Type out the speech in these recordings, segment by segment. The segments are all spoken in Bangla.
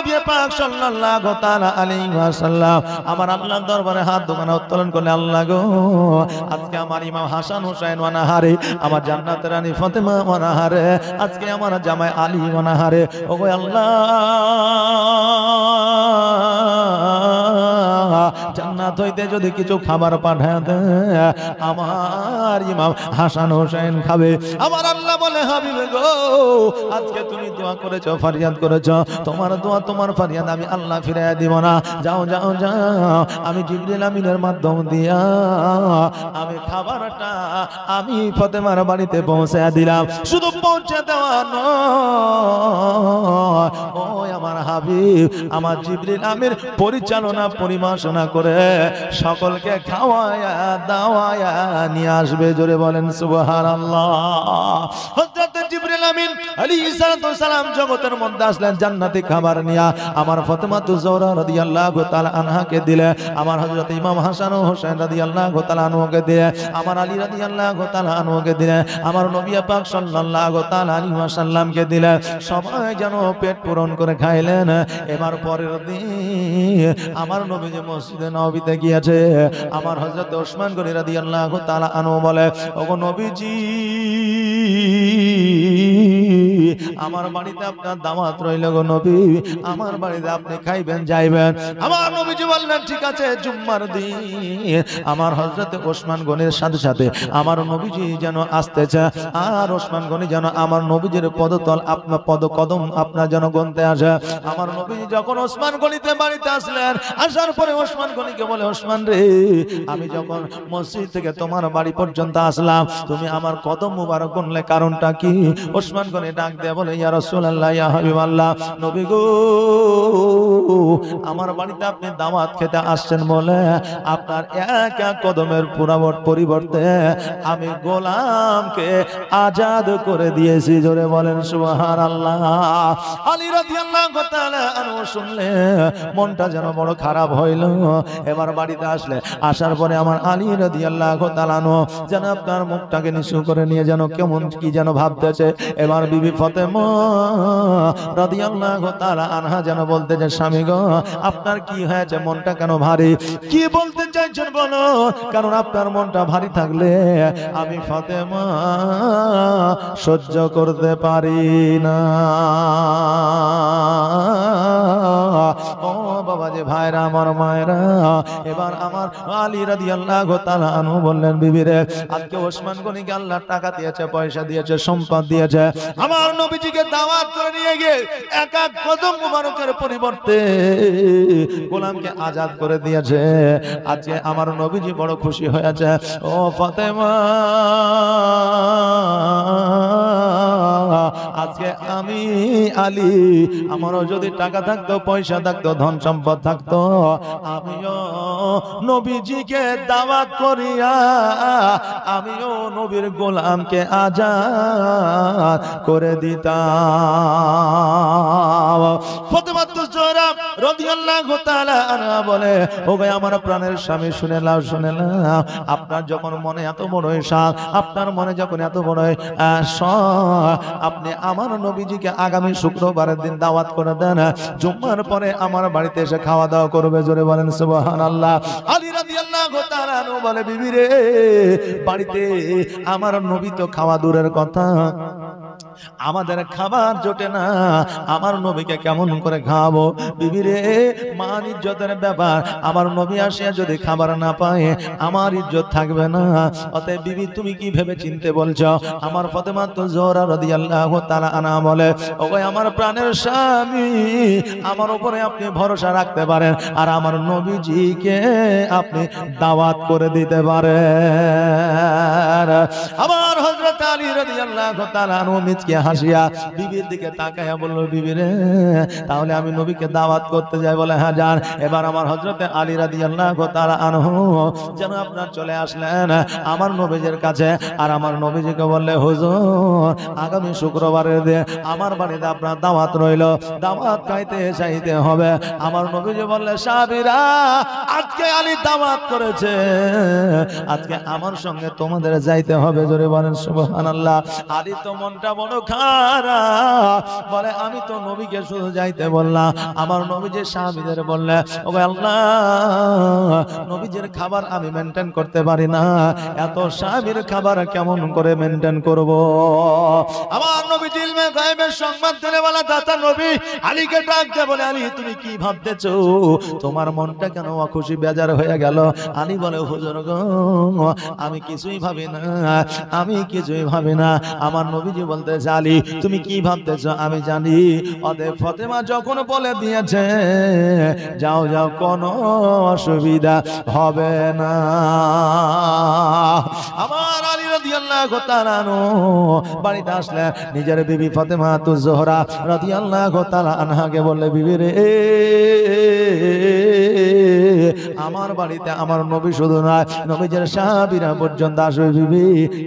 নবী পাক সাল্লাল্লাহু তাআলা আলাইহি ওয়াসাল্লাম আমার আল্লাহর দরবারে হাত দুখানা উত্তোলন করলে, আল্লাহ গো আজকে আমার ইমাম হাসান হুসাইন অনাহারে, আমার জান্নাতের রানী ফাতেমা অনাহারে, আজকে আমার জামাই আলী অনাহারে, ওগো আল্লাহ জান্নাত হইতে যদি কিছু খাবার পাঠায় দেয় আমার ইমাম হাসান হুসাইন খাবে। আমার আল্লাহ বলে হাবিবে গো আজকে তুমি দোয়া করেছো, ফরিয়াদ করেছো, তোমার দোয়া তোমার ফরিয়াদ আমি আল্লাহ ফিরাইয়া দিব না। যাও যাও যাও, আমি জিবরিল আমিনের মাধ্যম দিয়া আমি খাবারটা আমি ফাতেমার বাড়িতে পৌঁছে দিলাম। শুধু পৌঁছে দেওয়া নয়, ও আমার হাবিব আমার জিবরিল আমির পরিচালনা পরিমাশনা করে সকলকে খাওয়ায়া দাওয়ায়া নিয়ে আসবে। জোরে বলেন সুবহানাল্লাহ। হযরত জিবরিল আমিন আলাইহিস সালাম জগতের মধ্যে আসলেন জান্নাতি খাবার নিয়ে, আমার ফাতেমাতুজ জোহরা রাদিয়াল্লাহু তাআলা আনহাকে দিলে, আমার হযরত ইমাম হাসান ও হোসেন রাদিয়াল্লাহু তাআলা আনহুকে দিলে, আমার আলী রাদিয়াল্লাহু তাআলা আনহুকে দিলে, আমার নবী পাক সাল্লাল্লাহু তাআলা আলাইহি ওয়াসাল্লামকে দিলে। সবাই যেন পেট পূরণ করে খাইলেন। এবার পরের দিন আমার নবী যে মসজিদে নববীতে গিয়েছে, আমার হযরত ওসমান গনি রাদিয়াল্লাহু তাআলা আনহু বলে, ওগো নবীজি আমার বাড়িতে আপনার দাওয়াত রইল গো নবী, আমার বাড়িতে আপনি খাইবেন যাইবেন। আমার নবীজি বললেন ঠিক আছে। জুম্মার দিন আমার হযরত ওসমান গনির সাথে সাথে আমার নবীজি যেন আসতেছে, আর ওসমান গনি যেন আমার নবীজির পদতল আপনার পদকদম আপনার যেন গন্তে আসে। আমার নবীজি যখন ওসমান গনিতে বাড়িতে আসলেন, আসার পরে ওসমান গনিকে বলে, ওসমান রে আমি যখন মসজিদ থেকে তোমার বাড়ি পর্যন্ত আসলাম তুমি আমার কদম মুবারক গুনলে, কারণটা কি? ওসমান গনি ডাক দিয়ে বলে, ইয়া রাসূলুল্লাহ ইয়া হাবিবাল্লাহ, নবী গো আমার বাড়িতে আপনি দাওয়াত খেতে আসছেন বলে আপনার এক এক কদমের পরিবর্তে আমি গোলামকে আজাদ করে দিয়েছি। জোরে বলেন সুবহানাল্লাহ। আলী রাদিয়াল্লাহু তাআলা আনহু শুনলে মনটা যেন বড় খারাপ হইল। এবার বাড়িতে আসলে, আসার পরে আমার আলী রাদিয়াল্লাহু তাআলা আনহু যেন আপনার মুখটাকে নিচু করে নিয়ে যেন কেমন কি যেন ভাবতেছে। এবার বিবি ফাতেমা রাদিয়াল্লাহু তাআলা আনহা যেন বলতেছে, স্বামী গো আপনার কি হয়েছে, মনটা কেন ভারী? কি বলতে চাইছেন বলো, কারণ আপনার মনটা ভারী থাকলে আমি ফাতেমা সহ্য করতে পারি না। ও বাবা যে ভাইরা আমার মায়েরা, এবার আমার আলী রাদিয়াল্লাহু তাআলা আনহু বললেন, বিবি রে আজকে ওসমান গনিকে আল্লাহ টাকা দিয়েছে, পয়সা দিয়েছে, সম্পদ দিয়েছে, আমার নবীজিকে দাওয়াত করে নিয়ে গিয়ে এক এক কদম মুবারকের পরিবর্তে গোলামকে আজাদ করে দিয়েছে। আজকে আমার নবীজি বড় খুশি হয়েছে। ও ফাতেমা আজকে আমি আলী আমারও যদি টাকা থাকতো, পয়সা থাকতো, ধন সম্পদ থাকতো, আমিও নবীজিকে দাওয়াত করিয়া আমিও নবীর গোলামকে আজাদ করে দিতাম। ফাতেমাতুজ জোহরা রাদিয়াল্লাহু তাআলা আনহা বলে, ওগো আমার প্রাণের স্বামী শুনে নাও, শুনে নাও, আপনার যখন মনে এত বড় ঈর্ষা, আপনার মনে যখন এত বড় আপনি আমার নবীজিকে আগামী শুক্রবারের দিন দাওয়াত করে দেন, জুম্মার পরে আমার বাড়িতে এসে খাওয়া দাওয়া করবে। জোরে বলেন সুবহানাল্লাহ। আলী রাদিয়াল্লাহু তাআলা আনহু বলে, বিবি রে বাড়িতে আমার নবী তো খাওয়া দূরের কথা, আমাদের খাবার জোটে না, আমার নবীকে কেমন করে খাওয়াবো? বিবি রে মান ইজ্জতের ব্যাপার, আমার নবী আসিয়া যদি খাবার না পায় আমার ইজ্জত থাকবে না। অতএব বিবি তুমি কি ভেবে চিনতে বলছো? আমার ফাতেমাতুজ জোহরা রাদিয়াল্লাহু তাআলা আনহা বলে, ওগো আমার প্রাণের স্বামী আমার উপরে আপনি ভরসা রাখতে পারেন, আর আমার নবীজিকে আপনি দাওয়াত করে দিতে পারেন। আমার হযরত আলী রাদিয়াল্লাহু তাআলা আনহু মিচকে হাসিয়া বিবির দিকে তাকায়া বলল, বিবি রে তাহলে আমি নবীকে দাওয়াত করতে যাই? বলে হ্যাঁ যান। এবার আমার হযরত আলী রাদিয়াল্লাহু তাআলা আনহু যেন আপনার চলে আসলেন আমার নবীজির কাছে, আর আমার নবীজিকে বললে, হুজুর আগামী শুক্রবারের দিন আমার বাড়িতে আপনার দাওয়াত রইল, দাওয়াত খাইতে চাইতে হবে। আমার নবীজি বললে, সাহাবীরা আজকে আলী দাওয়াত করেছে, আজকে আমার সঙ্গে তোমাদের যাইতে হবে। জোরে বলেন সুবহানাল্লাহ। সুবহানাল্লাহ। আলী তো মনটা বড় খারাপ, বলে আমি তো নবীকে শুধু যাইতে বললাম, আমার নবীজির সাহাবীদের বললে ও আল্লাহ নবীজির খাবার আমি মেনটেন করতে পারি না, এত সাহাবীর খাবার কেমন করে মেনটেন করব? আমার নবীজি ইলমে গায়বের সংবাদ দিলে বলা দাতা নবী আলীকে ডাক দিয়ে বলে আলী তুমি কি ভাবতেছো, তোমার মনটা কেন অখুশি বেজার হয়ে গেল? আলী বলে হুজুর গো আমি কিছুই ভাবি না, আমি কিছুই ভাবি না। আমার নবীজি বলতেছে আলী তুমি কি ভাবতেছো আমি জানি। অতএব ফাতেমা যখন বলে দিয়েছে যাও যাও কোনো অসুবিধা হবে না। আমার আলী রাদিয়াল্লাহু তাআলা বাড়িতে আসলে নিজের বিবি ফাতেমা তুজ জোহরা রাদিয়াল্লাহু তাআলা আনহাকে বললে বিবি রে আমার বাড়িতে আমার নবী শুধু নয় নবীজের সাহাবীরা পর্যন্ত আসবে, বিবি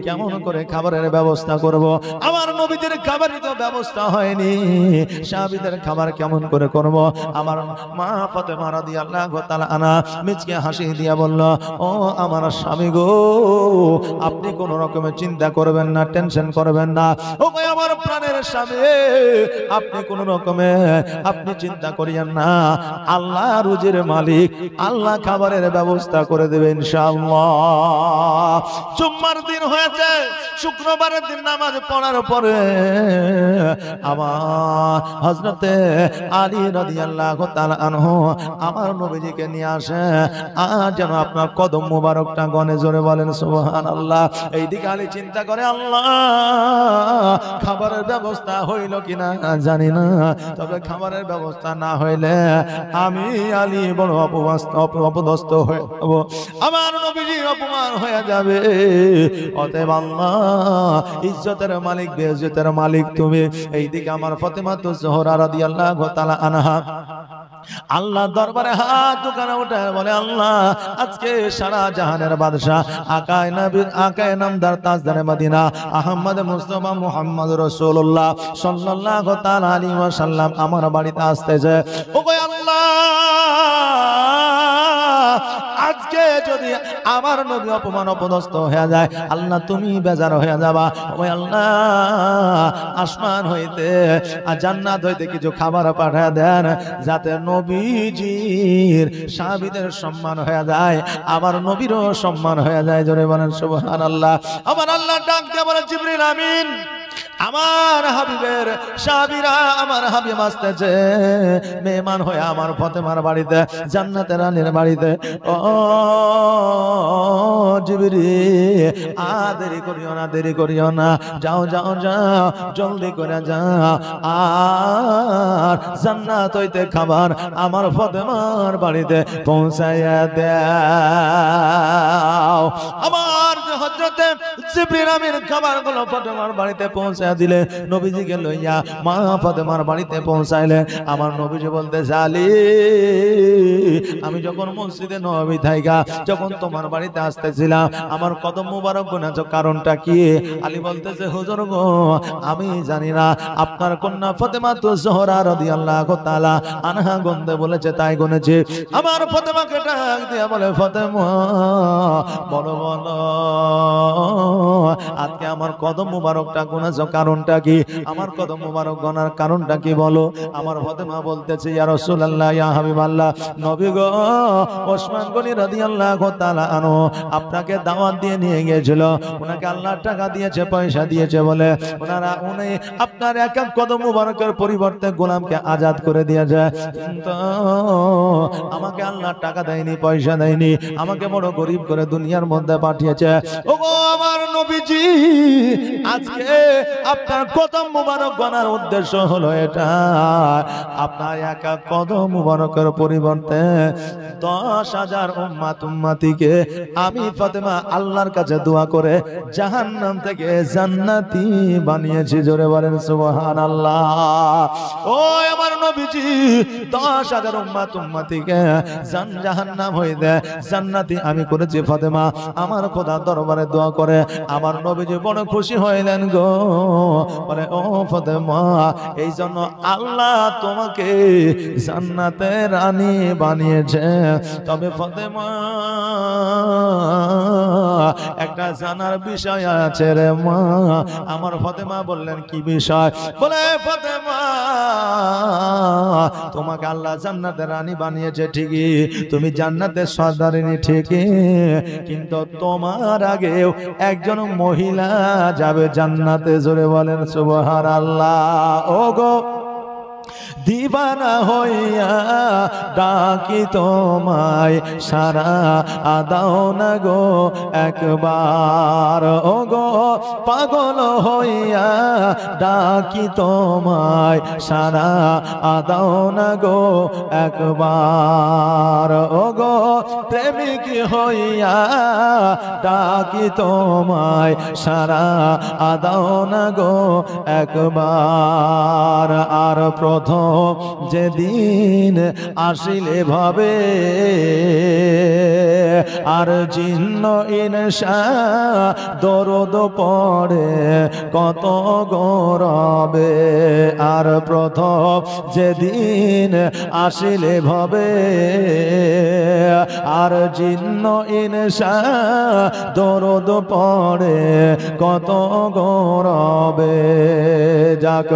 কেমন করে খাবারের ব্যবস্থা করব? আমার নবীদের খাবারের তো ব্যবস্থা হয়নি, সাহাবীদের খাবার কেমন করে করব? আমার মা ফাতেমা রাদিয়াল্লাহু তাআলা আনহা মিচকে হাসি দিয়া বলল ও আমার স্বামী গো আপনি কোন রকমের চিন্তা করবেন না, টেনশন করবেন না। ও আমার প্রাণের স্বামী আপনি কোন রকমে আপনি চিন্তা করিয়েন না, আল্লাহ রুজির মালিক, আল্লাহ খাবারের ব্যবস্থা করে দেবে ইনশাআল্লাহ। জুম্মার দিন হয়েছে, শুক্রবারের দিন নামাজ পড়ার পরে আমার হযরতে আলী রাদিয়াল্লাহু তাআলা আনহু আমার নবীজিকে নিয়ে আসে, আর যেন আপনার কদম মুবারকটা গনে জোরে বলেন সুবহানাল্লাহ। এইদিকে আলী চিন্তা করে আল্লাহ খাবারের ব্যবস্থা হইল কিনা জানি না, তবে খাবারের ব্যবস্থা না হইলে আমি আলী বড় অপদস্থ হয়ে যাব, আমার নবীজি অপমান হয়ে যাবে। অতএব আল্লাহ ইজ্জতের মালিক বেইজ্জতের মালিক তুমি। এইদিকে আমার ফাতেমা তুজ জোহরা রাদিয়াল্লাহু তাআলা আনহা আল্লাহ দরবারে হাত দুখানা উঠে বলে আল্লাহ আজকে সারা জাহানের বাদশা আকায়ে নবীর আকায়ে নামদার তাজদারে মদিনা আহমদ মুস্তাফা মুহাম্মদ রাসূলুল্লাহ সাল্লাল্লাহু তাআলা আলাইহি ওয়াসাল্লাম আমার বাড়িতে আসতেছে। ও গো আল্লাহ আজকে যদি আমার নবী অপমান অপদস্থ হয়ে যায় আল্লাহ তুমি বেজার হয়ে যাবা। ও আল্লাহ আসমান হইতে আর জান্নাত হইতে কিছু খাবার পাঠিয়ে দেন যাতে নবীজির সাহাবীদের সম্মান হয়ে যায়, আমার নবীরও সম্মান হয়ে যায়। জোরে বলেন সুবহানাল্লাহ। আমার আল্লাহ ডাক দিয়ে বলে জিবরিল আমিন আমার হাবিবের সাহাবীরা আমার হাবিব আসতেছে মেহমান হয়ে আমার ফাতেমার বাড়িতে, জান্নাতের রানীর বাড়িতে। ও জিবরিল দেরি করিও না, দেরি করিও না, যাও যাও যাও জলদি করে যাও, আর জান্নাত হইতে খাবার আমার ফাতেমার বাড়িতে পৌঁছাইয়া দাও। আমার হযরতে জিবরিল আমিন খাবারগুলো ফাতেমার বাড়িতে পৌঁছে দিলে নবীজিকে লইয়া মা ফাতেমার বাড়িতে পৌঁছাইলে আমার নবীজি বলতে আলী আমি যখন মসজিদে নববী থাইকা যখন তোমার বাড়িতে আসতেছিলাম আমার কদম মুবারক গুনেছো, কারণটা কি? আলী বলতেছে হুজুর গো আমি জানি না, আপনার কন্যা ফাতেমা তুজ জোহরা রাদিয়াল্লাহু তাআলা আনহা গুনতে বলেছে তাই গুনেছে। আমার ফাতেমাকে ডাক দিয়া বলে ফাতেমা বলো বলো আজকে আমার কদম মুবারকটা গুনেছো কারণটা কি? আমার কদম মুবারক গনার কারণটা কি বলো? আমার ফাতেমা বলতেছে ইয়া রাসূলুল্লাহ ইয়া হাবিবাল্লাহ নবী গো ওসমান গনি রাদিয়াল্লাহু তাআলা আনহু আপনাকে দাওয়াত দিয়ে নিয়ে গিয়েছিল, ওনাকে আল্লাহ টাকা দিয়েছে পয়সা দিয়েছে বলে উনি আপনার এক এক কদম মুবারকের পরিবর্তে গোলামকে আজাদ করে দিয়েছে, কিন্তু আমাকে আল্লাহ টাকা দেয়নি পয়সা দেয়নি, আমাকে বড় গরিব করে দুনিয়ার মধ্যে পাঠিয়েছে। ওগো আমার নবীজি আজকে আপনার কদম মুবারক গনার উদ্দেশ্য হলো এটা, আপনার এক এক কদম মুবারকের পরিবর্তে 10,000 উম্মত উম্মতিকে আমি ফাতেমা আল্লাহর কাছে দোয়া করে জাহান্নাম থেকে জান্নাতি বানিয়েছি। জোরে বলেন সুবহানাল্লাহ। ও আমার নবীজি 10,000 উম্মত উম্মতিকে জাহান্নাম হইতে জান্নাতি আমি করেছি ফাতেমা আমার খোদার দরবারে দোয়া করে আমার নবীজি বড় খুশি হইলেন গো, বলে ও ফাতেমা এই জন্য আল্লাহ তোমাকে জান্নাতের রানী বানিয়েছে। তবে ফাতেমা একটা জানার বিষয় আছে রে মা। আমার ফাতেমা বললেন কি বিষয়? বলে ফাতেমা তোমাকে আল্লাহ জান্নাতের রানী বানিয়েছে ঠিকই, তুমি জান্নাতের সর্দারিনী ঠিকই, কিন্তু তোমার আগেও একজন মহিলা যাবে জান্নাতে। জোরে বলেন সুবহানাল্লাহ। ওগো দিবানা হইয়া ডাকি তোমায়, সারা আদাও না গো একবার। ও গো পাগল হইয়া ডাকি তোমায়, সারা আদাও না গো একবার। ও গো প্রেমিক হইয়া ডাকি তোমায়, সারা আদাও না গো একবার। আর প্রথম যেদিন আসিলে ভাবে, আর জিন্ন ইনসা দরদ পড়ে কত গৌরবে। আর প্রথম যেদিন আসিলে ভাবে, আর জিন্ন ইনসা দরদ পড়ে কত গৌরবে। যাক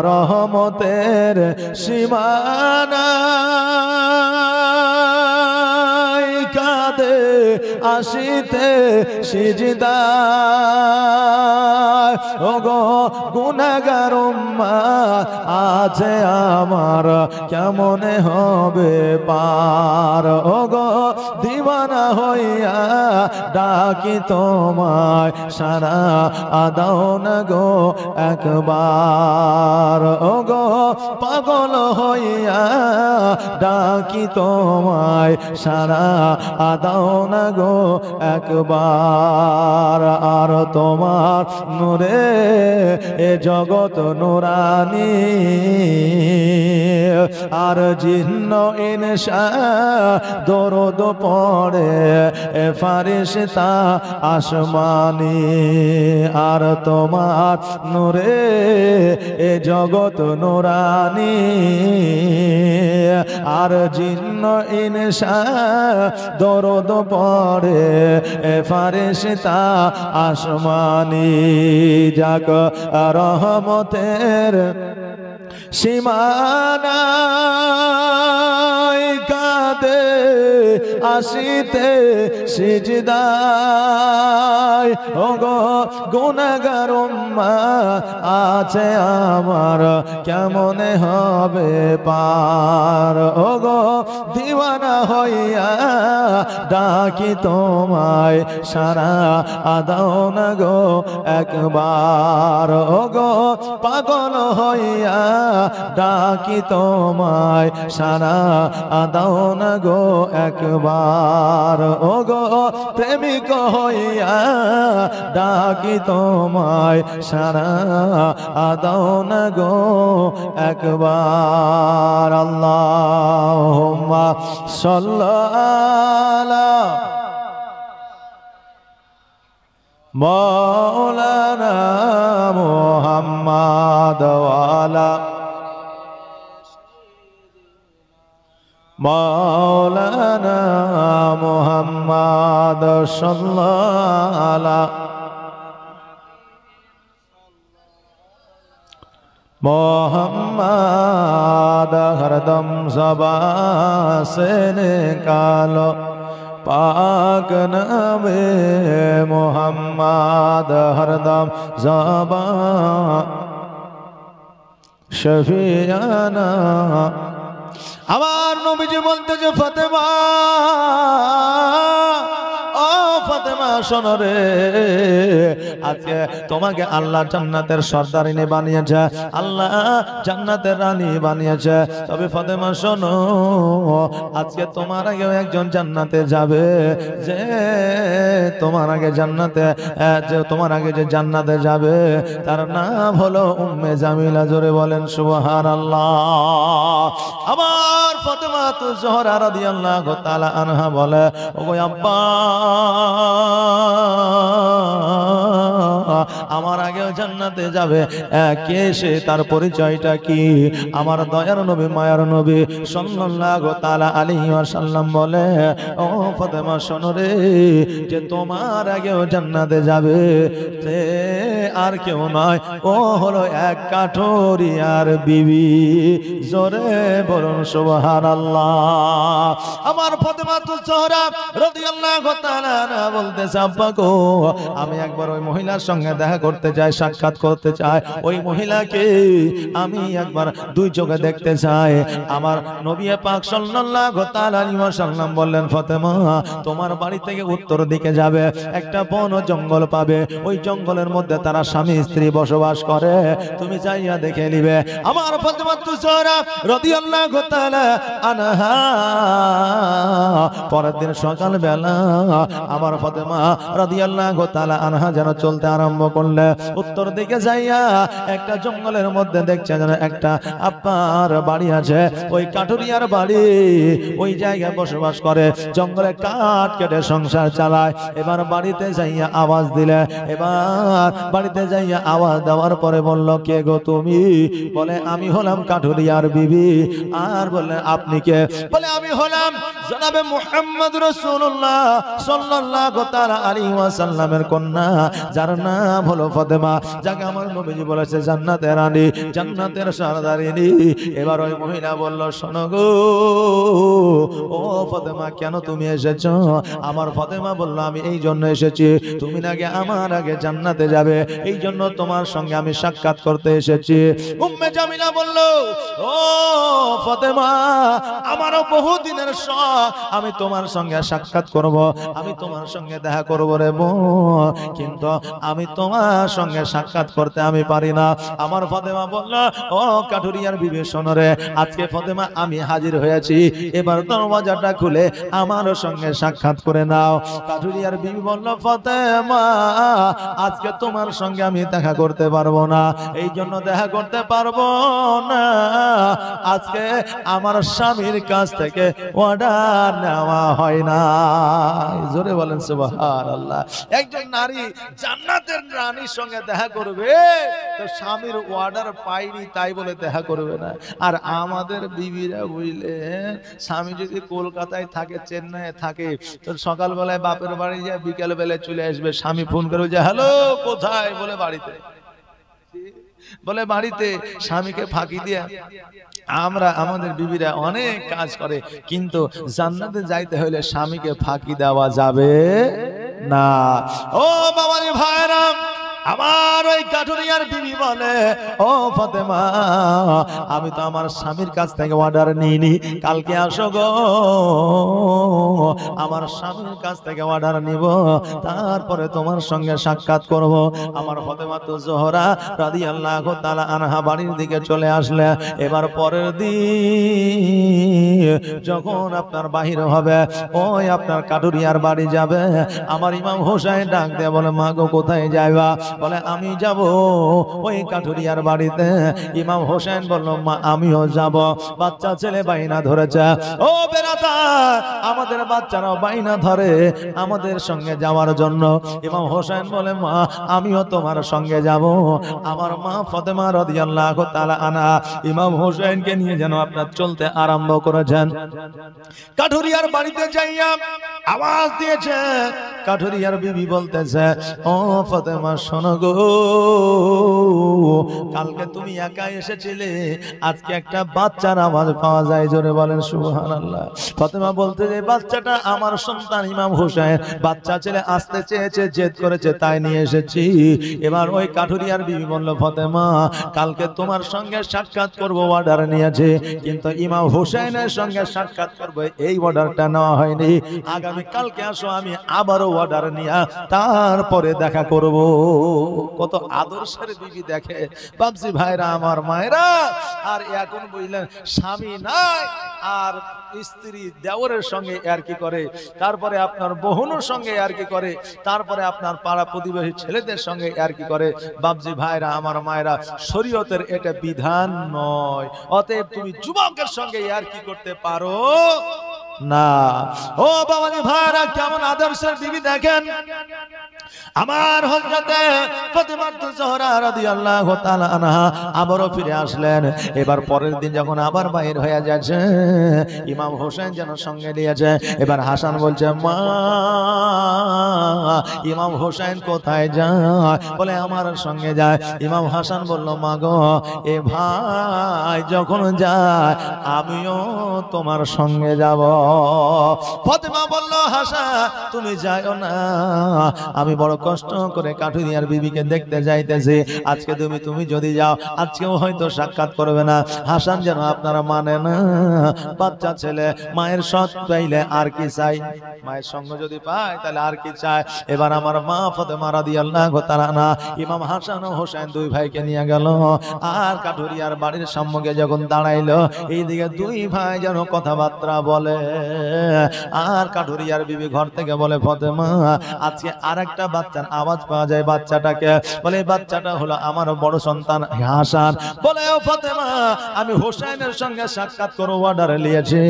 রহমতের সীমানা কাঁদে আসিতে সিজদায়। ওগো গুনাহগার উম্মত আছে আমার, কেমনে হবে পার। ওগো দিওয়ানা হইয়া ডাকি তোমায়, সারা আদাও না গো একবার। ওগো পাগল হইয়া ডাকি তোমায়, সারা আদাও না গো একবার। আর তোমার নূরে এ জগৎ নূরানি, আর জিন্ন ইনসা দরদ পড়ে এ ফারিস্তা আসমানি। আর তোমার নূরে এ জগৎ নূরানি, আর জিন্ন ইনসা দরদ পড়ে এ ফারিস্তা আসমানি। যাক রহমতের সীমানা কাঁদে আসিতে সিজদায়। ওগো গুনাহগার উম্মত আছে আমার, কেমনে হবে পার। ওগো দিওয়ানা হইয়া ডাকি তোমায়, সারা আদাও না গো একবার। ওগো পাগল হইয়া ডাকি তোমায়, সারা আদাও না গো একবার। ওগো প্রেমিক হইয়া ডাকি তোমায়, সারা আদাও না গো একবার। আল্লাহুম্মা সাল্লি আলা মাওলানা মুহাম্মাদ ওয়া আলা মাওলানা মুহাম্মাদ সাল্লাল্লাহু আলা मुहम्मद हरदम ज़बां से निकालो पाक नामे मुहम्मद हरदम ज़बां शफियाना। আমার নবীজি বলতেছে ফাতেমা, ও ফাতেমা শোনো রে, আজকে তোমাকে আল্লাহ জান্নাতের সর্দারিনী বানিয়েছে, আল্লাহ জান্নাতের রানী বানিয়েছে। তবে ফাতেমা শোনো, আজকে তোমার আগে একজন জান্নাতে যাবে, যে তোমার আগে জান্নাতে, যে তোমার আগে যে জান্নাতে যাবে তার নাম হলো উম্মে জামিলা। জোরে বলেন সুবহানাল্লাহ। আমার ফাতেমা তু জোহরা রাদিয়াল্লাহু তাআলা আনহা বলে, ওগো আব্বা আমার আগেও জান্নাতে যাবে, কে সে, তার পরিচয়টা কি? আমার দয়ার নবী মায়ার নবী সাল্লাল্লাহু তাআলা আলাইহি ওয়াসাল্লাম বলে, ও ফাতেমা শোনো রে, যে তোমার আগেও জান্নাতে যাবে সে আর কেউ নয়, ও হলো এক কাঠুরিয়ার বিবি। জোরে বলুন সুবহানাল্লাহ। আমার ফাতেমাতুজ জোহরা রাদিয়াল্লাহু তাআলা আনহা বলতেছে, আব্বা গো, আমি একবার ওই মহিলার সঙ্গে দেখা করতে চাই, সাক্ষাৎ করতে চাই। ওই মহিলাকে আমি একবার দুই চোখে দেখতে চাই। আমার নবী পাক সাল্লাল্লাহু তাআলা আলাইহি ওয়াসাল্লাম বললেন, ফাতেমা তোমার বাড়ি থেকে উত্তর দিকে যাবে, একটা বন জঙ্গল পাবে, ওই জঙ্গলের মধ্যে তারা স্বামী স্ত্রী বসবাস করে, তুমি যাইয়া দেখে নিবে। আমার ফাতেমাতুজ জোহরা রাদিয়াল্লাহু তাআলা আনহা পরের দিন সকাল বেলা আমার ফাতেমা রাদিয়াল্লাহু তাআলা আনহা যেন চলতে আরম্ভ করলে, উত্তর দিকে যাইয়া একটা জঙ্গলের মধ্যে দেখছে যেন একটা আপনার বাড়ি আছে, ওই কাঠুরিয়ার বাড়ি, ওই জায়গায় বসবাস করে, জঙ্গলে কাঠ কেটে সংসার চালায়। এবার বাড়িতে যাইয়া আওয়াজ দিলে, এবার বাড়িতে যাইয়া আওয়াজ দেওয়ার পরে বলল, কে গো তুমি? বলে, আমি হলাম কাঠুরিয়ার বিবি। আর বললেন, আপনি কে? বলে, আমি হলাম জনাবে মুহাম্মদ রাসূলুল্লাহ সাল্লাল্লাহু তাআলা আলাইহি ওয়াসাল্লামের কন্যা, যার নাম হলো ফাতেমা, যাকে আমার নবীজি বলেছে জান্নাতের রানী, জান্নাতের সরদারিনী। এবার ওই মহিলা বলল, শোনো গো, ও ফাতেমা, কেন তুমি এসেছো? আমার ফাতেমা বলল, আমি এই জন্য এসেছি, তুমি নাকি আমার আগে জান্নাতে যাবে, এই জন্য তোমার সঙ্গে আমি সাক্ষাৎ করতে এসেছি। উম্মে জামিলা বলল, ও ফাতেমা, আমারও বহুদিনের শখ, আমি তোমার সঙ্গে সাক্ষাৎ করব, আমি তোমার সঙ্গে দেখা করব রে বোন, কিন্তু আমি তোমার সঙ্গে সাক্ষাৎ করতে আমি পারি না। আমার ফাতেমা বলল, ও কাঠুরিয়ার বিবি শোনো রে, আজকে ফাতেমা আমি হাজির হয়েছি, এবার দরওয়াজাটা খুলে আমার সঙ্গে সাক্ষাৎ করে নাও। কাঠুরিয়ার বিবি বলল, ফাতেমা, আজকে তোমার সঙ্গে আমি দেখা করতে পারবো না, এই জন্য দেখা করতে পারবো না, আজকে আমার স্বামীর কাছ থেকে অর্ডার নেওয়া হয় না। জোরে বলেন সুবহানাল্লাহ। একজন নারী জান্নাতের রানীর সঙ্গে দেখা করবে, তো স্বামীর অর্ডার পাইনি তাই বলে দেখা করবে না। আর আমাদের বিবিরা বুঝলেন, স্বামী যদি কলকাতায় থাকে, চেন্নাইয়ে থাকে, তো সকালবেলায় বাপের বাড়ি যায়, বিকেল বেলায় চলে আসবে, স্বামী ফোন করে যে, হ্যালো কোথায়? বলে বাড়িতে, বলে বাড়িতে। স্বামীকে ফাঁকি দিয়ে আমরা, আমাদের বিবিরা অনেক কাজ করে, কিন্তু জান্নাতে যাইতে হলে স্বামীকে ফাঁকি দেওয়া যাবে না। ও বাবারে ভাইরা, আমার ওই কাঠুরিয়ার বিবি বলে, ও ফাতেমা, আমি তো আমার স্বামীর কাছ থেকে অর্ডার নিইনি, কালকে আসো গো, আমার স্বামীর কাছ থেকে অর্ডার নিব, তারপরে তোমার সঙ্গে সাক্ষাৎ করব। আমার ফাতেমাতুজ জোহরা রাদিয়াল্লাহু তাআলা আনহা বাড়ির দিকে চলে আসলে। এবার পরের দিন যখন আপনার বাহির হবে, ওই আপনার কাঠুরিয়ার বাড়ি যাবে, আমার ইমাম হোসেন ডাক দিয়ে বলে, মা গো কোথায় যাইবা? বলে, আমি যাব ওই কাঠুরিয়ার বাড়িতে। ইমাম হোসেন বলল, মা আমিও যাব, বাচ্চা ছেলে বাইনা ধরেছে। ও বেরাতা, আমাদের বাচ্চারাও বাইনা ধরে আমাদের সঙ্গে যাওয়ার জন্য। ইমাম হোসেন বলে, মা আমিও তোমার সঙ্গে যাব। আমার মা ফাতেমা রাদিয়াল্লাহু তাআলা আনহা ইমাম হোসেনকে নিয়ে যেন আপনার চলতে আরম্ভ করেছেন। কাঠুরিয়ার বাড়িতে যাইয়া আওয়াজ দিয়েছে, কাঠুরিয়ার বিবি বলতেছে, ও ফাতেমা শোনো গো, কালকে তুমি একা এসেছিলে, আজকে একটা বাচ্চার আওয়াজ পাওয়া যায়, জোরে বলেন সুবহানাল্লাহ। ফাতেমা বলতে, যে বাচ্চাটা আমার সন্তান ইমাম হোসেন, বাচ্চা ছেলে আসতে চেয়েছে, জেদ করেছে, তাই নিয়ে এসেছি। এবার ওই কাঠুরিয়ার বিবি বলল, ফাতেমা, কালকে তোমার সঙ্গে সাক্ষাৎ করব অর্ডার নিয়েছে, কিন্তু ইমাম হোসেনের সঙ্গে সাক্ষাৎ করব এই অর্ডারটা নেওয়া হয়নি, আগামী কালকে আসো, আমি আবারও অর্ডার নিয়ে তারপরে দেখা করব। কত আদর্শের বিবি দেখে বাপজি ভাইরা, আমার মায়েরা। আর এখন বুঝলেন, স্বামী নাই আর স্ত্রী দেওরের সঙ্গে আর কি করে, তারপরে আপনার বোনের সঙ্গে আর কি করে, তারপরে আপনার পাড়া প্রতিবেশী ছেলেদের সঙ্গে আর কি করে। বাপজি ভাইরা, আমার মায়েরা, শরীয়তের এটা বিধান নয়। অতএব তুমি যুবকের সঙ্গে আর কি করতে পারো না। ও বাবাজি ভাইরা, কেমন আদর্শের বিবি দেখেন। আমার হযরতে ফাতেমা জোহরা রাদিয়াল্লাহু তাআলা আনহা আবারও ফিরে আসলেন। এবার পরের দিন যখন আবার বাইর হয়ে যাচ্ছে, ইমাম হোসেন যেন সঙ্গে নিয়েছে। এবার হাসান বলছে, মা ইমাম হোসেন কোথায় যায়? বলে আমার সঙ্গে যায়। ইমাম হাসান বলল, মা গো, এ ভাই যখন যায় আমিও তোমার সঙ্গে যাব। ফাতেমা বলল, হাসান তুমি যাও না, আমি বড় কষ্ট করে কাঠুরিয়ার বিবিকে দেখতে যাইতেছি। আজকে তুমি যদি যাও আজকেও হয়তো সাক্ষাৎ করবে না। হাসান যেন আপনারা মানে না, বাচ্চা ছেলে মায়ের সৎ পাইলে আর কি চাই, মায়ের সঙ্গ যদি পায় তাহলে আর কি চায়। এবার আমার মা ফাতেমা রাদিয়াল্লাহু তাআলা আনহা ইমাম হাসান ও হোসেন দুই ভাইকে নিয়ে গেল। আর কাঠুরিয়ার বাড়ির সম্মুখে যখন দাঁড়াইলো, এইদিকে দুই ভাই যেন কথাবার্তা বলে। আর কাঠুরিয়ার বিবি ঘর থেকে বলে, ফাতেমা আজকে আরেকটা বাচ্চার আওয়াজ পাওয়া যায়, বাচ্চাটাকে বলে বাচ্চাটা হলো আমার বড় সন্তান হাসান। বলে, ও ফাতেমা আমি হোসেনের সঙ্গে সাক্ষাৎ করব অর্ডার নিয়েছি,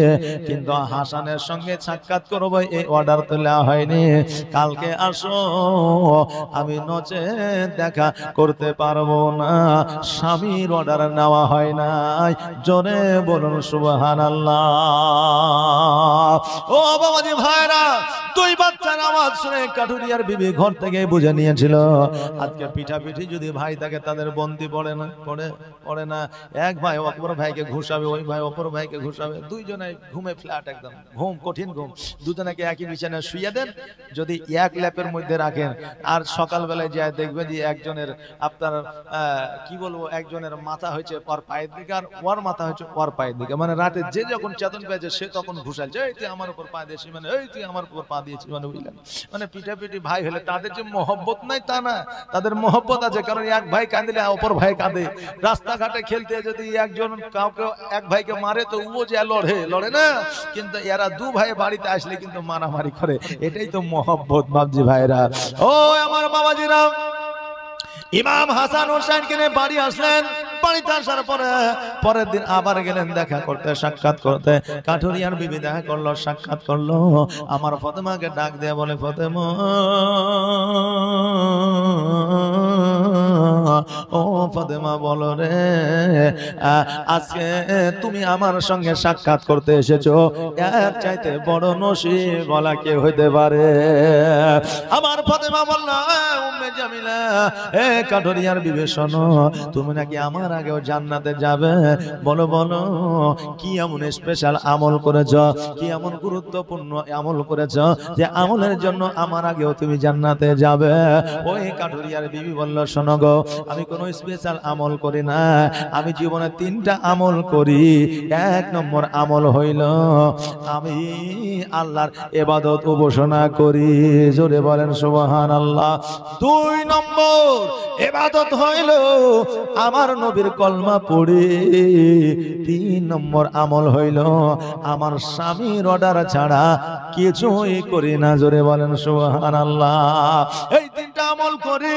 কিন্তু হাসানের সঙ্গে সাক্ষাৎ করব এই অর্ডার তো নেওয়া হয়নি। কালকে আসো, আমি নচে দেখা করতে পারবো না। স্বামীর অর্ডার নেওয়া হয় নাই। জোরে বলুন সুবহানাল্লাহ। ও বাবাজি ভাইরা, দুই বাচ্চার আওয়াজ শুনে কাঠুরিয়ার বিবি ঘর থেকে বুঝে নিয়েছিল আজকে পিঠাপিঠি যদি ভাই থাকে তাদের বন্দি পড়ে না, পড়ে না। এক ভাই অপর ভাইকে ঘুষাবে, ওই ভাই অপর ভাইকে ঘুষাবে, দুইজনে ঘুমে ফ্ল্যাট, একদম ঘুম, কঠিন ঘুম। দুজনকে একই বিছানায় শুইয়ে দেন, যদি এক ল্যাপের মধ্যে রাখেন আর সকালবেলায় যায় দেখবেন যে একজনের আপনার কি বলবো, একজনের মাথা হয়েছে ওর পায়ের দিকে আর ওর মাথা হয়েছে ওর পায়ের দিকে। মানে রাতে যে যখন চেতন পেয়েছে সে তখন ঘুষালছে, এই তুই আমার উপর পা দিয়েছিস, মানে এই তুই আমার উপর পা দিয়েছিস, মানে বুঝলেন। মানে পিঠাপিঠি ভাই হলে তাদের যে মহব্বত নাই তা না, তাদের মহব্বত আছে। কারণ এক ভাই কাঁদিলে অপর ভাই কাঁদে। রাস্তাঘাটে খেলতে যদি একজন কাউকে এক ভাইকে মারে তো ও যে লড়ে না, কিন্তু এরা দু ভাই বাড়িতে আসলে কিন্তু মারামারি করে। এটাই তো মহব্বত বাবজি ভাইরা। ও আমার বাবাজিরা, ইমাম হাসান হোসেনকে নিয়ে বাড়ি আসলেন। বাড়িতে আসার পরে পরের দিন আবার গেলেন দেখা করতে, সাক্ষাৎ করতে। কাঠুরিয়ার বিবি দেখা করলো, সাক্ষাৎ করলো। আমার ফাতেমাকে ডাক দিয়ে বলে, ফাতেমা ও ফাতেমা বলো রে, আজকে তুমি আমার সঙ্গে সাক্ষাৎ করতে এসেছো, এর চাইতে বড় নসিব বলা কে হইতে পারে? আমার ফাতেমা বলল, উম্মে জামিলা, এ কাঠুরিয়ার বিবি শোনো, তুমি নাকি আমার আগেও জান্নাতে যাবে। বলো বলো কি এমন স্পেশাল আমল করেছ, কি এমন গুরুত্বপূর্ণ আমল করেছ যে আমলের জন্য আমার আগেও তুমি জান্নাতে যাবে? ওই কাঠুরিয়ার বিবি বলল, শোনো গো, আমি কোনো স্পেশাল আমল করি না, আমি জীবনে 3টা আমল করি। 1 নম্বর আমল হইল আমি আল্লাহর ইবাদত উপাসনা করি। জোরে বলেন সুবহানাল্লাহ। 2 নম্বর ইবাদত হইল আমার নবীর কলমা পড়ি। 3 নম্বর আমল হইল আমার স্বামীর অর্ডার ছাড়া কিছুই করি না। জোরে বলেন সুবহানাল্লাহ। এই 3টা আমল করি।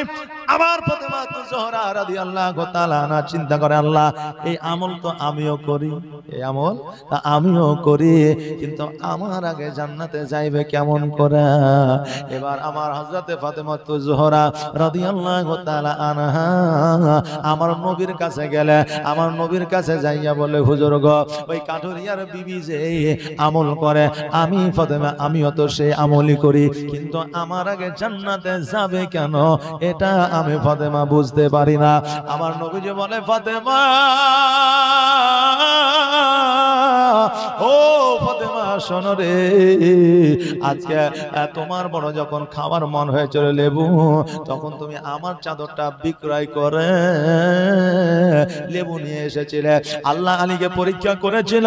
আমার ফাতেমা জোহরা রাদিয়াল্লাহু তাআলা আনহা চিন্তা করে, আল্লাহ এই আমল তো আমিও করি, এই আমল তা আমিও করি, কিন্তু আমার আগে জান্নাতে যাইবে কেমন করে? এবার আমার হযরতে ফাতেমা জোহরা রাদিয়াল্লাহু তাআলা আনহা আমার নবীর কাছে গেলে, আমার নবীর কাছে যাইয়া বলে, হুজুর গো, ওই কাঠুরিয়ার বিবি যে আমল করে আমি ফাতেমা আমিও তো সেই আমলই করি, কিন্তু আমার আগে জান্নাতে যাবে কেন এটা আমি ফাতেমা বুঝতে পারি না। আমার নবী যে বলে, ফাতেমা ও ফাতেমা শোনো রে, আজকে তোমার বড় যখন খাবার মন হয়েছিল লেবু, তখন তুমি আমার চাদরটা বিক্রয় করে লেবু নিয়ে এসেছিলে। আল্লাহ আলীকে পরীক্ষা করেছিল,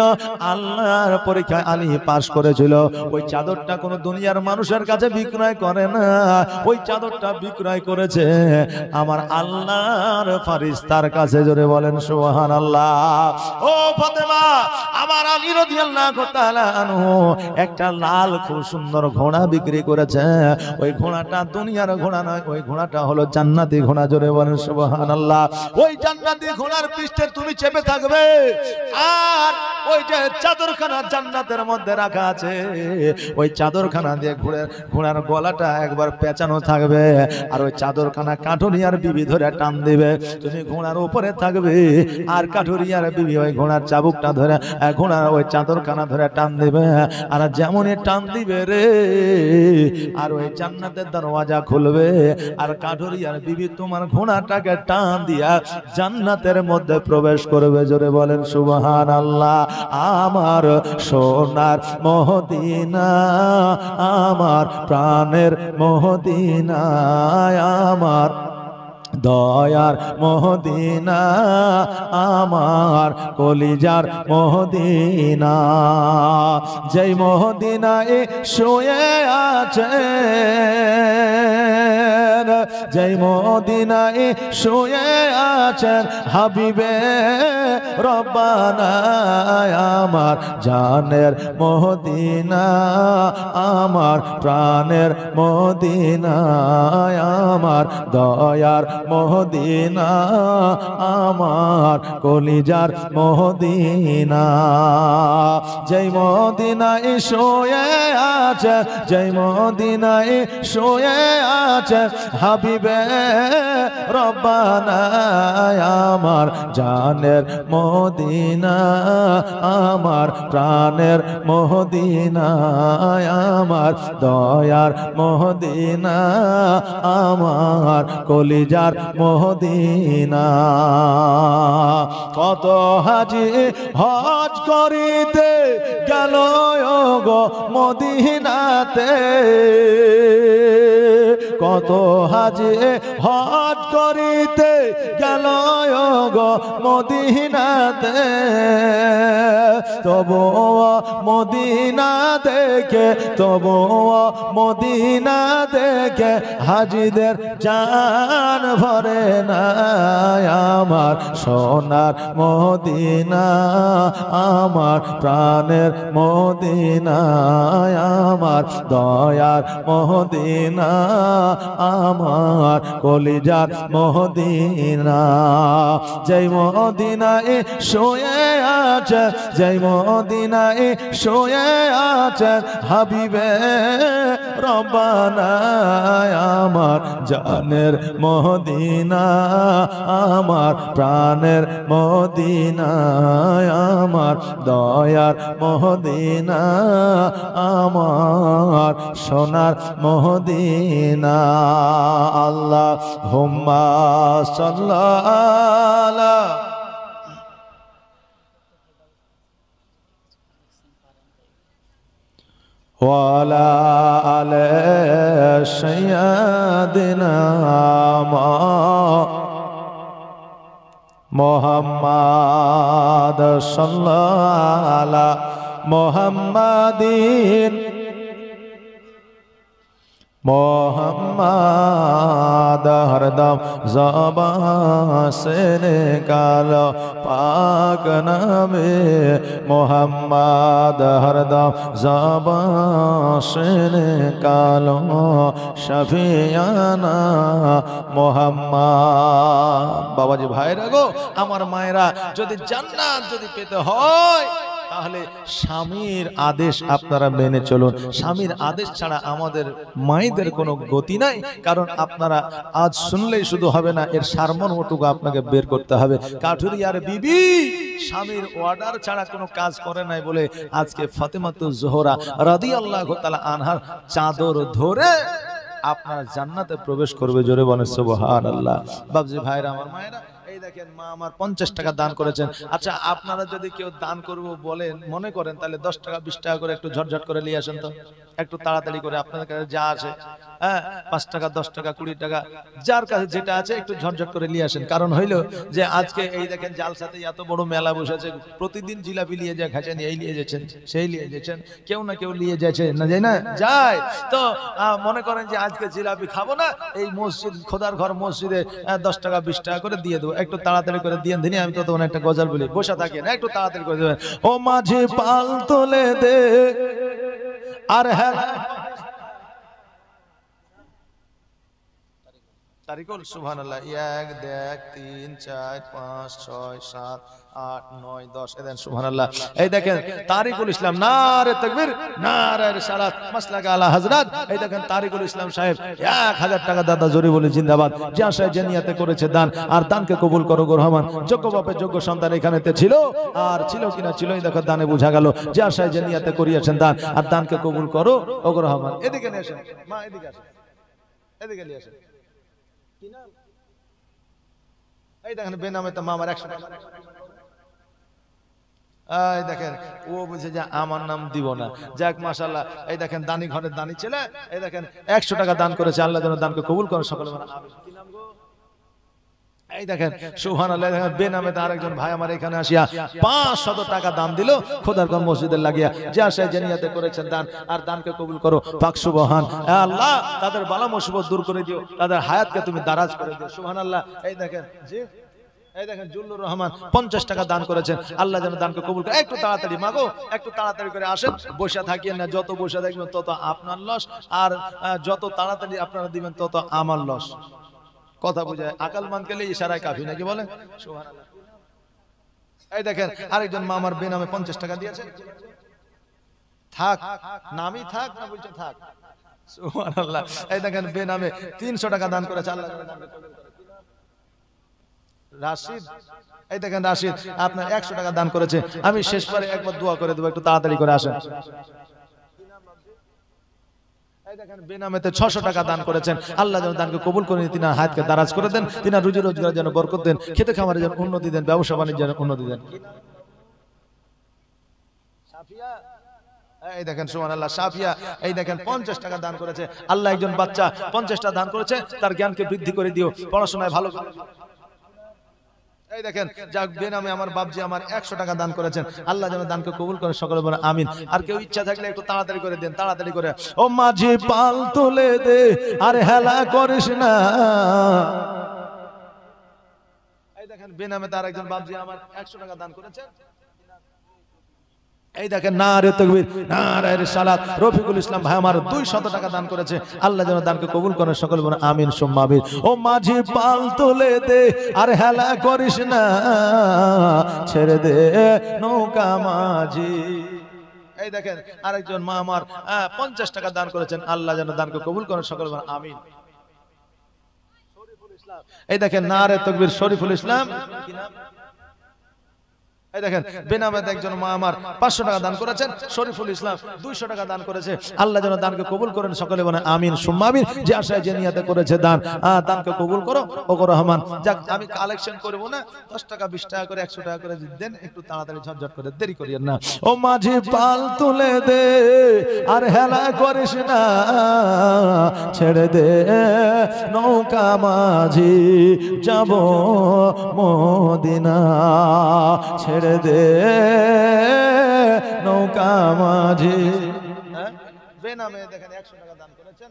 আল্লাহর পরীক্ষায় আলী পাস করেছিল। ওই চাদরটা কোনো দুনিয়ার মানুষের কাছে বিক্রয় করে না, ওই চাদরটা বিক্রয় করেছে আমার আল্লাহর ফারিস্তার কাছে। জোরে বলেন সুবহানাল্লাহ। ও ফাতেমা, আমার আলী রাদিয়াল্লাহু তাআলা আনহু একটা লাল খুব সুন্দর ঘোড়া বিক্রি করেছে। ওই ঘোড়াটা দুনিয়ার ঘোড়া নয়, ওই ঘোড়াটা হলো জান্নাতি ঘোড়া। জোরে বলেন সুবহানাল্লাহ। ওই জান্নাতি ঘোড়ার পৃষ্ঠে তুমি চেপে থাকবে, আর ওই যে চাদরখানা জান্নাতের মধ্যে রাখা আছে, ওই চাদরখানা দিয়ে ঘোড়ার গলাটা একবার পেঁচানো থাকবে, আর ওই চাদরখানা কাঠুরিয়ার বিবি ধরে টান দিবে। তুমি ঘোড়ার উপরে থাকবে, আর কাঠুরিয়ার বিবি ওই ঘোড়ার চাবুকটা ধরে, ঘোড়ার ওই চাদরখানা ধরে টান দিবে। আর যেমনই টান দিবে রে, আর ওই জান্নাতের দরওয়াজা খুলবে, আর কাঠুরিয়ার বিবি তোমার ঘোড়াটাকে টান দিয়া জান্নাতের মধ্যে প্রবেশ করবে। জোরে বলেন সুবহানাল্লাহ। আমার সোনার মদিনা, আমার প্রাণের মদিনা, আমার দয়ার মদিনা, আমার কলিজার মদিনা। যেই মদিনায় শুয়ে আছেন, যেই মদিনায় শুয়ে আছেন হাবিবে রব্বানা, আমার জানের মদিনা, আমার প্রাণের মদিনা, আমার দয়ার মদিনা, আমার কলিজার মদিনা। যেই মদিনায় শুয়ে আছে, যেই মদিনায় শুয়ে আছে হাবিবে রব্বানা, আমার জানের মদিনা, আমার প্রাণের মদিনা, আমার দয়ার মদিনা, আমার কলিজার মদিনা। কত হাজি হজ করিতে গেল গো মদিনাতে, কত হাজি হজ করিতে গেল গো মদিনাতে, তবু মদিনা দেখে, তবু মদিনা দেখে হাজিদের জান ভরে না। আমার সোনার মদিনা, আমার প্রাণের মদিনা, আমার দয়ার মদিনা, আমার কলিজার মদিনা। যেই মদিনায় শুয়ে আছে, যেই মদিনায় শুয়ে আছে হাবিবে রব্বানা, আমার জানের মদিনা, আমার প্রাণের মদিনা, আমার দয়ার মদিনা, আমার সোনার মদিনা। আল্লাহুম্মা সাল্লাল্লাহু ওয়ালা আলে সাইয়্যিদিনা মুহাম্মাদ সাল্লাল্লাহু আলা মুহাম্মাদিন मोहम्मद हरदम ज़बान से निकालो पाक नामे मोहम्मद हरदम ज़बान से निकालो शफियाना मोहम्मद। बाबाजी भाईरा गो आमार मायरा यदि জান্নাত যদি পেতে হয় তাহলে স্বামীর আদেশ আপনারা মেনে চলুন। স্বামীর আদেশ ছাড়া আমাদের মায়েদের কোনো গতি নাই। কারণ আপনারা আজ শুনলেই শুধু হবে না, এর সারমর্মটুকু আপনাকে বের করতে হবে। কাঠুরিয়ার বিবি স্বামীর অর্ডার ছাড়া কোনো কাজ করে নাই বলে আজকে ফাতেমাতুজ জোহরা রাদিয়াল্লাহু তাআলা আনহার চাদর ধরে আপনারা জান্নাতে প্রবেশ করবে। জোরে বলেন সুবহানাল্লাহ। বাবজি ভাইরা, আমার মায়েরা, এই দেখেন মা আমার 50 টাকা দান করেছেন। আচ্ছা, আপনারা যদি কেউ দান করব বলেন মনে করেন, তাহলে 10 টাকা 20 টাকা করে একটু ঝটঝট করে নিয়ে আসেন তো, একটু তাড়াতাড়ি করে। আপনাদের কাছে যা আছে, হ্যাঁ, 5 টাকা 10 টাকা 20 টাকা যার কাছে যেটা আছে একটু ঝটঝট করে নিয়ে আসেন। কারণ হইলো যে আজকে এই দেখেন জালসাতে এত বড় মেলা বসেছে, প্রতিদিন জিলাপি নিয়ে যায়, খাঁচানি এই নিয়ে যাচ্ছেন, সেই নিয়ে যাচ্ছেন, কেউ না কেউ নিয়ে যাচ্ছে না, যায় না যায়। তো মনে করেন যে আজকে জিলাপি খাবো না, এই মসজিদ খোদার ঘর মসজিদে 10 টাকা 20 টাকা করে দিয়ে দেবো, একটু তাড়াতাড়ি করে দিয়ে দিন, আমি ততক্ষণ একটা গজল বলি, বসে থাকি না, একটু তাড়াতাড়ি করে দেবেন। ও মাঝি পাল তোলে দে আর হেলা তারিকুল সুবহানাল্লাহ 1 2 3 4 5 6 7 8 9 10 এদেন সুবহানাল্লাহ। এই দেখেন তারিকুল ইসলাম, নারে তাকবীর নারে রিসালাত মাসলাক আলা হযরত। এই দেখেন তারিকুল ইসলাম সাহেব 1000 টাকা দাদা জোরে বলে জিন্দাবাদ। যে আশায় যে নিয়তে করেছে দান, আর দানকে কবুল করো গো রহমান। যোগ্য বাপের যোগ্য সন্তান এখানেতে ছিল, আর ছিল কিনা ছিল, এই দেখো দানে বোঝা গেল। যে আশায় যে নিয়তে করিয়েছেন দান, আর দানকে কবুল করো ও গো রহমান। এদিকে নিয়ে আসেন মা, এদিকে আসেন, এদিকে নিয়ে আসেন। এই দেখেন বেনামে তো মামার 100 টাকা। এই দেখেন ও বলছে যে আমার নাম দিব না, যাক মাশাআল্লাহ। এই দেখেন দানি ঘরের দানি ছেলে, এই দেখেন 100 টাকা দান করেছে। আল্লাহ যেন দানকে কবুল করেন সকলে বলেন আমিন। কি নাম গো? এই দেখেন সুবহানাল্লাহ। দেখেন বেনামে তো আরেকজন ভাই আমার এখানে আসিয়া 500 টাকা দান দিল খোদার ঘর মসজিদে লাগিয়া। যে আশায় যে নিয়তে করেছেন দান, আর দানকে কবুল করো পাক সুবহান। আল্লাহ তাদের বালা মুসিবত দূর করে দিও, তাদের হায়াতকে তুমি দারাজ করে দিও সুবহানাল্লাহ। এই দেখেন জি, এই দেখেন জুল্লুর রহমান 50 টাকা দান করেছেন। আল্লাহ যেন দানকে কবুল করে। একটু তাড়াতাড়ি মাগো, একটু তাড়াতাড়ি করে আসেন, বসে থাকিয়েন না। যত বসে থাকবেন তত আপনার লস, আর যত তাড়াতাড়ি আপনারা দিবেন তত আমার লস। কথা বুঝায় আকাল মান গেলে ইশারায় কাফি নাকি বলেন সুবহানাল্লাহ। এই দেখেন আরেকজন মামার বেনামে 50 টাকা দিয়েছে। থাক নামই থাক না বলছে থাক সুবহানাল্লাহ। এই দেখেন বেনামে 300 টাকা দান করেছে। আল্লাহ রাশিদ, এই দেখেন রাশিদ আপনার 100 টাকা দান করেছে। আমি শেষবারে একবার দোয়া করে দেবো, একটু তাড়াতাড়ি করে আসেন। এই দেখেন বেনামেতে 600 টাকা দান করেছেন। আল্লাহ যেন দানকে কবুল করে নিন, তিনার হায়াতকে দারাজ করে দেন, তিনার রুজি রোজগার যেন বরকত দেন, খেতে খামারে যেন উন্নতি দেন, ব্যবসা বাণিজ্যের উন্নতি দেন। সাফিয়া, এই দেখেন সুবহানাল্লাহ সাফিয়া, এই দেখেন 50 টাকা দান করেছে। আল্লাহ একজন বাচ্চা 50 টাকা দান করেছে, তার জ্ঞানকে বৃদ্ধি করে দিও, পড়াশোনায় ভালো করে দিও। এই দেখেন যাক বেনামে আমার বাপজি আমার 100 টাকা দান করেছেন। আল্লাহ যেন দানকে কবুল করে সকলে বলে আমিন। আর কেউ ইচ্ছা থাকলে একটু তাড়াতাড়ি করে দেন, তাড়াতাড়ি করে। ও মাঝি পাল তুলে দে আর হেলা করিস না। এই দেখেন বেনামে তার একজন বাপজি আমার 100 টাকা দান করেছেন। এই দেখেন নারে তাকবীর নারে রিসালাত। রফিকুল ইসলাম ভাই আমার 200 টাকা দান করেছে। আল্লাহ যেন দানকে কবুল করেন সকলে বলেন আমিন সুম্মা আমিন। ও মাঝি পাল তুলে দে আর হেলা করিস না, ছেড়ে দে নৌকা মাঝি। এই দেখেন আরেকজন মা আমার 50 টাকা দান করেছেন। আল্লাহ যেন দানকে কবুল করেন সকলে বলেন আমিন। শরীফুল ইসলাম, এই দেখেন নারে তাকবীর শরীফুল ইসলাম। কি নাম? এই দেখেন বেনামে একজন মা আমার 500 টাকা দান করেছেন। শরীফুল ইসলাম 200 টাকা দান করেছে। আল্লাহ যেন দানকে কবুল করেন সকলে বলেন আমিন সুম্মা আমিন। যে আশায় যে নিয়তে করেছে দান, দানকে কবুল করো ও গো রহমান। যাক আমি কালেকশন করব না, 10 টাকা 20 টাকা করে 100 টাকা করে দেন, একটু তাড়াতাড়ি ঝটঝট করে, দেরি করিয়েন না। ও মাঝি পাল তুলে দে আর হেলা করিস না, ছেড়ে দে নৌকা মাঝি যাব মদিনা, ছেড়ে দে নৌকা মাঝি। বেনামে দেখেন 100 টাকা দান করেছেন।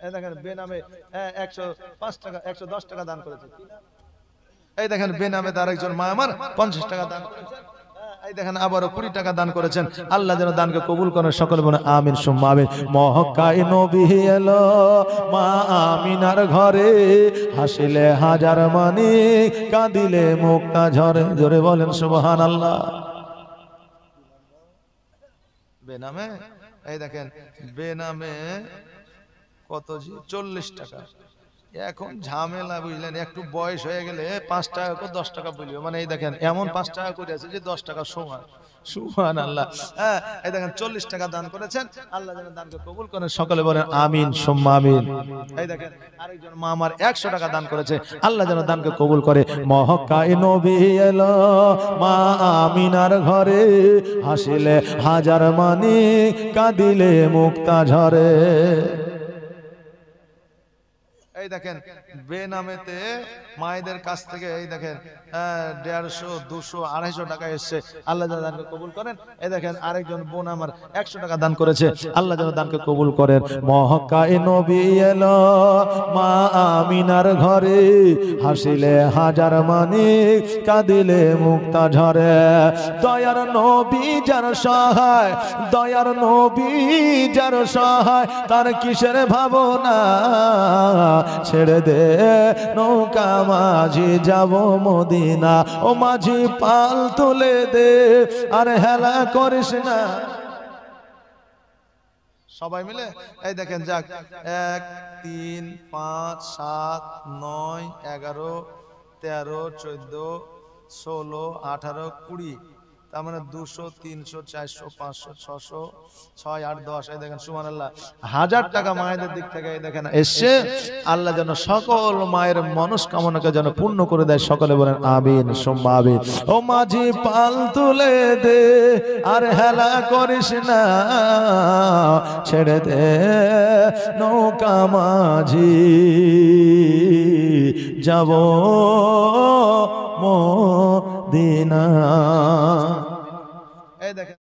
এই দেখেন বেনামে 105 টাকা 110 টাকা দান করেছেন। এই দেখেন বেনামে তার একজন মা আমার 50 টাকা দান করেছেন। এই দেখেন আবারও 20 টাকা দান করেছেন। আল্লাহ যেন দানকে কবুল করেন সকলে বলে আমিন সুম্মা আমিন। মক্কায় নবী এলো মা আমিনার ঘরে, হাসিলে হাজার মানি কাঁদিলে মুক্তা ঝরে। জোরে বলেন সুবহানাল্লাহ। বেনামে এই দেখেন বেনামে কত জি 40 টাকা। এখন ঝামেলা বুঝলেন, একটু বয়স হয়ে গেলে 5 টাকা করে 10 টাকা বলিও, মানে এই দেখেন এমন 5 টাকা করে আছে যে 10 টাকা সমান। সুবহানাল্লাহ। হ্যাঁ এই দেখেন 40 টাকা দান করেছেন। আল্লাহ যেন দানকে কবুল করেন সকলে বলেন আমিন সুম্মা আমিন। এই দেখেন আরেকজন মা আমার 100 টাকা দান করেছে। আল্লাহ যেন দানকে কবুল করে। মক্কায় নবী এলো মা আমিনার ঘরে, হাসিলে হাজার মানি কাঁদিলে মুক্তা ঝরে। এই দেখেন বেনামেতে মায়েদের কাছ থেকে এই দেখেন 150 200 250 টাকা এসছে, আল্লাহ যেন দানকে কবুল করেন। এই দেখেন আরেকজন বোন আমার 100 টাকা দান করেছে, আল্লাহ যেন দানকে কবুল করেন। মক্কায় নবী এলো মা আমিনার ঘরে, হাসিলে হাজার মানিক কাঁদিলে মুক্তা ঝরে। দয়ার নবী যার সহায়, দয়ার নবী যার সহায়, তার কিসের ভাবনা, ছেড়ে দে নৌকা মাঝি যাব মদিনা, ও মাঝি পাল তুলে দে আর হেলা করিস না। সবাই মিলে এই দেখেন যাক 1 3 5 7 9 11 13 14 16 18 20, তার মানে 200 300 400 500 600 6 8 10। এই দেখেন সুবহানাল্লাহ 1000 টাকা মায়েদের দিক থেকে এই দেখেন এসছে। আল্লাহ যেন সকল মায়ের মনস্কামনাকে যেন পূর্ণ করে দেয়। সকলে বলেন আমিন সুম্মা আমিন। ও মাঝি পাল তুলে দে আর হেলা করিস না, ছেড়ে দে নৌকা মাঝি যাব মদিনা। এই দেখেন